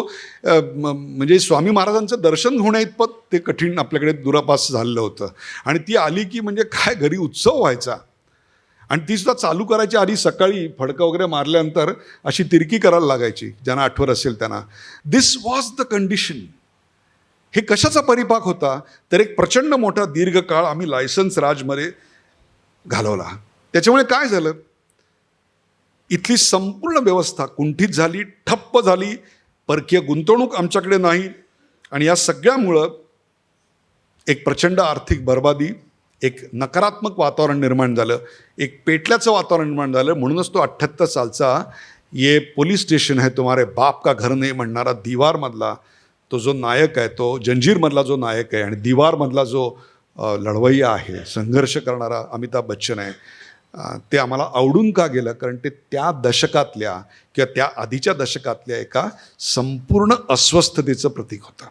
म्हणजे स्वामी महाराजांचं दर्शन होण्याइतपत ते कठीण आपल्याकडे दुरापास झालेलं होतं. आणि ती आली की म्हणजे काय घरी उत्सव व्हायचा. आणि ती सुद्धा चालू करायच्या आधी सकाळी फडकं वगैरे मारल्यानंतर अशी तिरकी करायला लागायची, ज्यांना आठवत असेल त्यांना. दिस वॉज द कंडिशन. हे कशाचा परिपाक होता? तर एक प्रचंड मोठा दीर्घकाळ आम्ही लायसन्स राजमध्ये घालवला. त्याच्यामुळे काय झालं? इथली संपूर्ण व्यवस्था कुंठित झाली, ठप्प झाली. परकीय गुंतवणूक आमच्याकडे नाही. आणि या सगळ्यामुळं एक प्रचंड आर्थिक बर्बादी, एक नकारात्मक वातावरण निर्माण झालं, एक पेटल्याचं वातावरण निर्माण झालं. म्हणूनच तो 78 सालचा ये पोलीस स्टेशन है तुम्हारे बाप का घर नाही म्हणणारा दीवारमधला तो जो नायक आहे, तो जंजीरमधला जो नायक आहे आणि दीवारमधला जो लढवय्या आहे, संघर्ष करणारा अमिताभ बच्चन आहे, ते आम्हाला आवडून का गेलं? कारण ते त्या दशकातल्या किंवा त्या आधीच्या दशकातल्या एका संपूर्ण अस्वस्थतेचं प्रतीक होतं.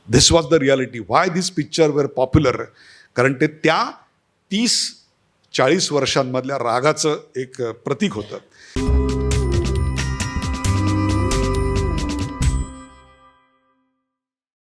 This was the reality. Why this picture were popular? कारण ते त्या 30-40 वर्षांमधल्या रागाचं एक प्रतीक होतं.